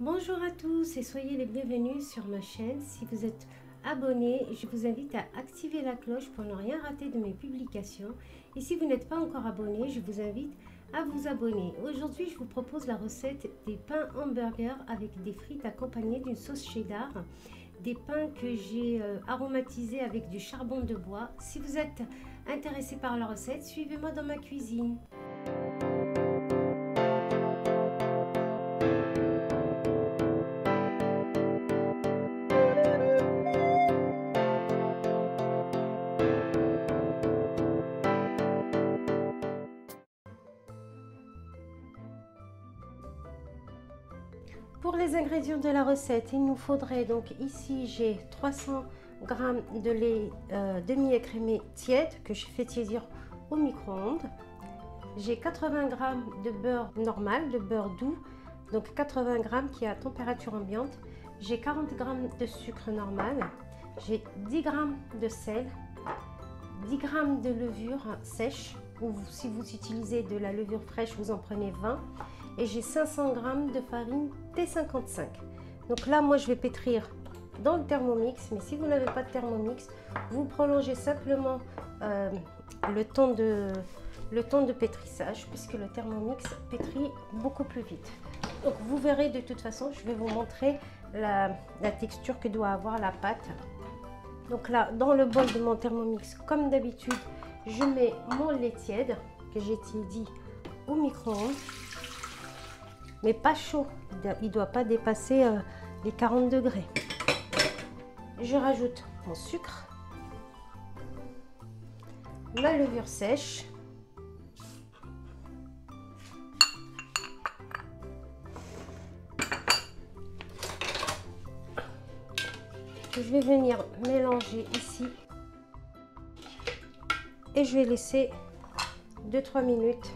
Bonjour à tous et soyez les bienvenus sur ma chaîne. Si vous êtes abonné, je vous invite à activer la cloche pour ne rien rater de mes publications. Et si vous n'êtes pas encore abonné, je vous invite à vous abonner. Aujourd'hui, je vous propose la recette des pains hamburgers avec des frites accompagnées d'une sauce cheddar. Des pains que j'ai aromatisés avec du charbon de bois. Si vous êtes intéressé par la recette, suivez-moi dans ma cuisine. Pour les ingrédients de la recette, il nous faudrait donc ici j'ai 300 g de lait demi-écrémé tiède que je fais tiédir au micro-ondes. J'ai 80 g de beurre normal, de beurre doux, donc 80 g qui est à température ambiante. J'ai 40 g de sucre normal, j'ai 10 g de sel, 10 g de levure sèche, ou si vous utilisez de la levure fraîche, vous en prenez 20. Et j'ai 500 g de farine T55. Donc là, moi, je vais pétrir dans le Thermomix. Mais si vous n'avez pas de Thermomix, vous prolongez simplement le temps de pétrissage, puisque le Thermomix pétrit beaucoup plus vite. Donc vous verrez, de toute façon, je vais vous montrer la texture que doit avoir la pâte. Donc là, dans le bol de mon Thermomix, comme d'habitude, je mets mon lait tiède que j'ai tiédi au micro-ondes. Mais pas chaud, il ne doit pas dépasser les 40 degrés. Je rajoute mon sucre, ma levure sèche, je vais venir mélanger ici et je vais laisser 2-3 minutes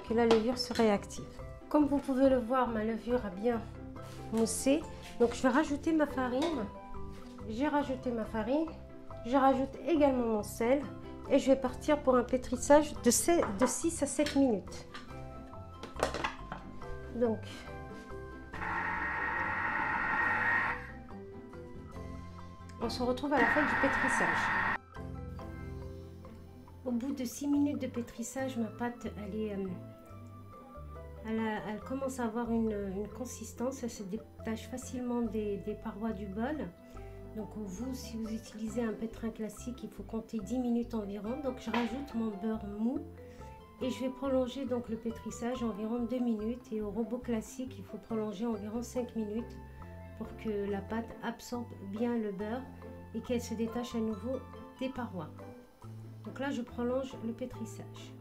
que la levure se réactive. Comme vous pouvez le voir, ma levure a bien moussé. Donc je vais rajouter ma farine. J'ai rajouté ma farine. Je rajoute également mon sel. Et je vais partir pour un pétrissage de 6 à 7 minutes. Donc, on se retrouve à la fin du pétrissage. Au bout de 6 minutes de pétrissage, ma pâte, elle commence à avoir une consistance, elle se détache facilement des parois du bol. Donc vous, si vous utilisez un pétrin classique, il faut compter 10 minutes environ. Donc je rajoute mon beurre mou et je vais prolonger donc le pétrissage environ 2 minutes. Et au robot classique, il faut prolonger environ 5 minutes pour que la pâte absorbe bien le beurre et qu'elle se détache à nouveau des parois. Donc là, je prolonge le pétrissage.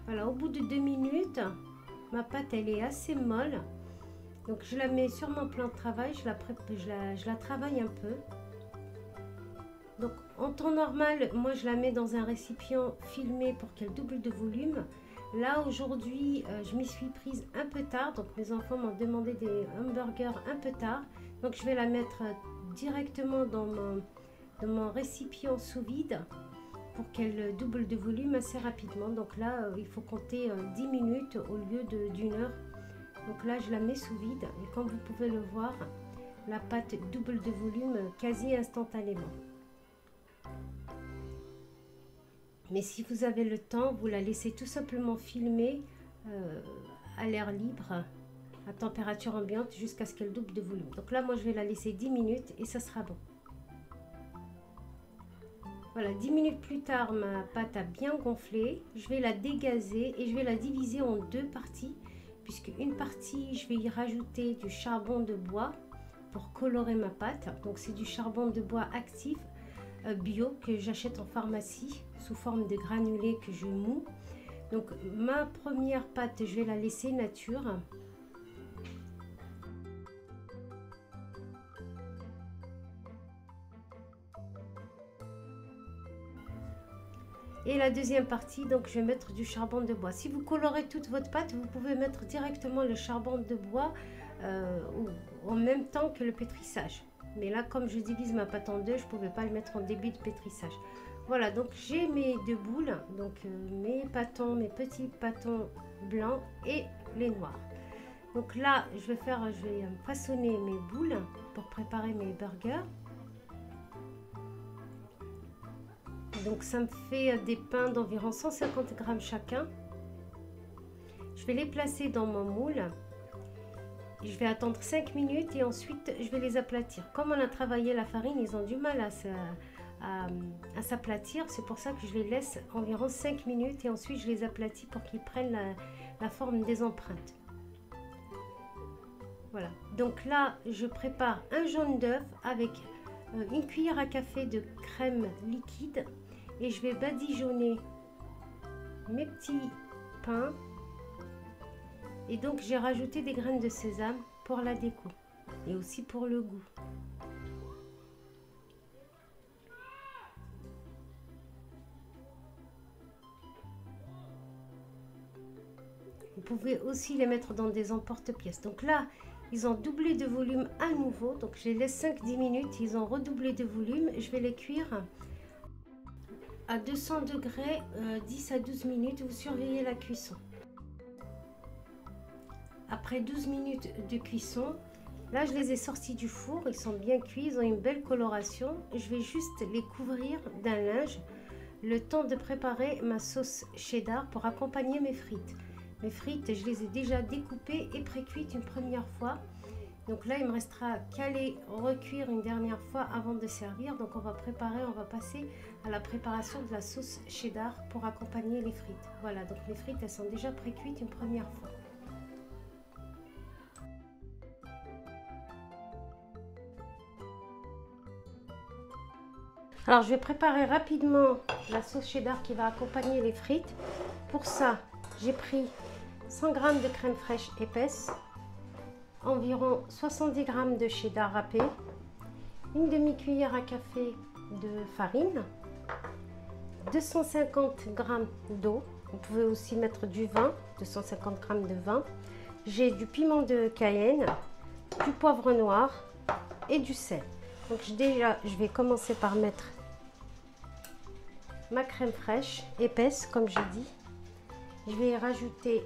Voilà, au bout de 2 minutes, ma pâte elle est assez molle. Donc je la mets sur mon plan de travail, je la travaille un peu. Donc en temps normal, moi je la mets dans un récipient filmé pour qu'elle double de volume. Là aujourd'hui, je m'y suis prise un peu tard, donc mes enfants m'ont demandé des hamburgers un peu tard. Donc je vais la mettre directement dans mon récipient sous vide, pour qu'elle double de volume assez rapidement. Donc là, il faut compter 10 minutes au lieu d'une heure. Donc là, je la mets sous vide. Et comme vous pouvez le voir, la pâte double de volume quasi instantanément. Mais si vous avez le temps, vous la laissez tout simplement filmer à l'air libre, à température ambiante, jusqu'à ce qu'elle double de volume. Donc là, moi, je vais la laisser 10 minutes et ça sera bon. Voilà, 10 minutes plus tard, ma pâte a bien gonflé. Je vais la dégazer et je vais la diviser en deux parties, puisque une partie, je vais y rajouter du charbon de bois pour colorer ma pâte. Donc c'est du charbon de bois actif bio que j'achète en pharmacie sous forme de granulés que je moue. Donc ma première pâte, je vais la laisser nature. Et la deuxième partie, donc je vais mettre du charbon de bois. Si vous colorez toute votre pâte, vous pouvez mettre directement le charbon de bois en même temps que le pétrissage. Mais là, comme je divise ma pâte en deux, je ne pouvais pas le mettre en début de pétrissage. Voilà, donc j'ai mes deux boules, donc mes petits pâtons blancs et les noirs. Donc là, je vais façonner mes boules pour préparer mes burgers. Donc ça me fait des pains d'environ 150 grammes chacun. Je vais les placer dans mon moule. Je vais attendre 5 minutes et ensuite je vais les aplatir. Comme on a travaillé la farine, ils ont du mal à s'aplatir. C'est pour ça que je les laisse environ 5 minutes et ensuite je les aplatis pour qu'ils prennent la forme des empreintes. Voilà. Donc là, je prépare un jaune d'œuf avec une cuillère à café de crème liquide et je vais badigeonner mes petits pains. Et donc j'ai rajouté des graines de sésame pour la déco et aussi pour le goût. Vous pouvez aussi les mettre dans des emporte-pièces. Donc là, ils ont doublé de volume à nouveau. Donc je les laisse 5-10 minutes. Ils ont redoublé de volume. Je vais les cuire à 200 degrés 10 à 12 minutes. Vous surveillez la cuisson. Après 12 minutes de cuisson, là je les ai sortis du four. Ils sont bien cuits. Ils ont une belle coloration. Je vais juste les couvrir d'un linge. Le temps de préparer ma sauce cheddar pour accompagner mes frites. Mes frites, je les ai déjà découpées et pré-cuites une première fois. Donc là, il me restera qu'à les recuire une dernière fois avant de servir. Donc on va passer à la préparation de la sauce cheddar pour accompagner les frites. Voilà, donc les frites, elles sont déjà pré-cuites une première fois. Alors, je vais préparer rapidement la sauce cheddar qui va accompagner les frites. Pour ça, j'ai pris 100 g de crème fraîche épaisse, environ 70 g de cheddar râpé, une demi-cuillère à café de farine, 250 g d'eau. Vous pouvez aussi mettre du vin, 250 g de vin. J'ai du piment de Cayenne, du poivre noir et du sel. Donc déjà, je vais commencer par mettre ma crème fraîche épaisse, comme j'ai dit. Je vais rajouter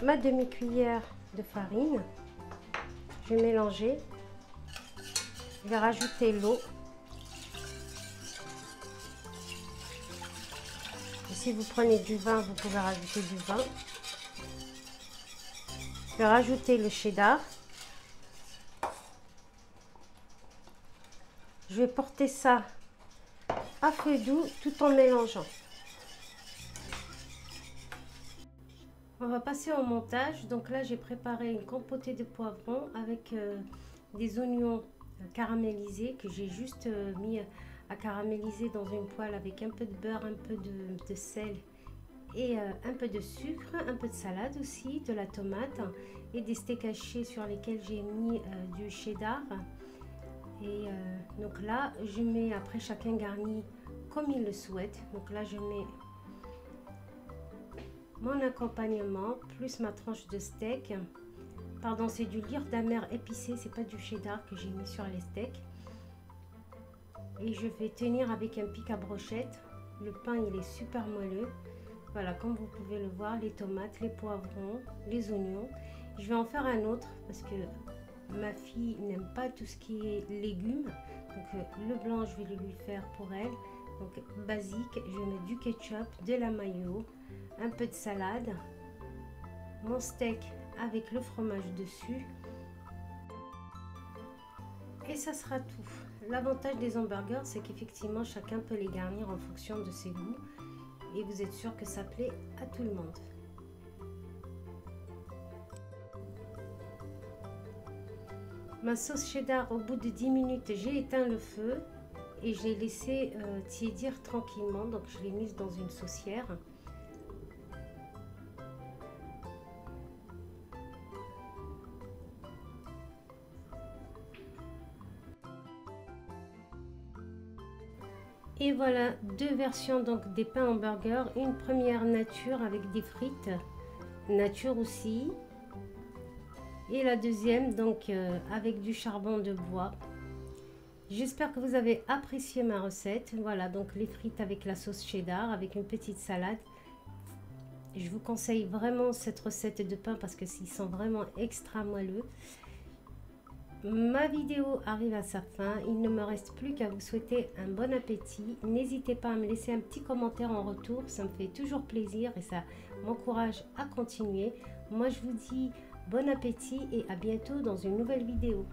ma demi-cuillère de farine. Je vais mélanger. Je vais rajouter l'eau. Si vous prenez du vin, vous pouvez rajouter du vin. Je vais rajouter le cheddar. Je vais porter ça à feu doux tout en mélangeant. On va passer au montage. Donc là, j'ai préparé une compotée de poivrons avec des oignons caramélisés que j'ai juste mis à caraméliser dans une poêle avec un peu de beurre, un peu de sel et un peu de sucre, un peu de salade aussi, de la tomate et des steaks hachés sur lesquels j'ai mis du cheddar. Et donc là, je mets, après chacun garni comme il le souhaite. Donc là, je mets mon accompagnement plus ma tranche de steak. Pardon, c'est du lard d'amer épicé, c'est pas du cheddar que j'ai mis sur les steaks. Et je vais tenir avec un pic à brochette. Le pain, il est super moelleux. Voilà, comme vous pouvez le voir, les tomates, les poivrons, les oignons. Je vais en faire un autre parce que ma fille n'aime pas tout ce qui est légumes. Donc le blanc, je vais lui faire pour elle. Donc basique, je vais mettre du ketchup, de la mayo, un peu de salade, mon steak avec le fromage dessus. Et ça sera tout. L'avantage des hamburgers, c'est qu'effectivement, chacun peut les garnir en fonction de ses goûts. Et vous êtes sûr que ça plaît à tout le monde. Ma sauce cheddar, au bout de 10 minutes, j'ai éteint le feu et je l'ai laissé tiédir tranquillement. Donc je l'ai mise dans une saucière. Et voilà, deux versions donc des pains hamburgers. Une première nature avec des frites, nature aussi. Et la deuxième donc avec du charbon de bois. J'espère que vous avez apprécié ma recette. Voilà, donc les frites avec la sauce cheddar, avec une petite salade. Je vous conseille vraiment cette recette de pain parce que s'ils sont vraiment extra moelleux. Ma vidéo arrive à sa fin. Il ne me reste plus qu'à vous souhaiter un bon appétit. N'hésitez pas à me laisser un petit commentaire en retour. Ça me fait toujours plaisir et ça m'encourage à continuer. Moi, je vous dis bon appétit et à bientôt dans une nouvelle vidéo.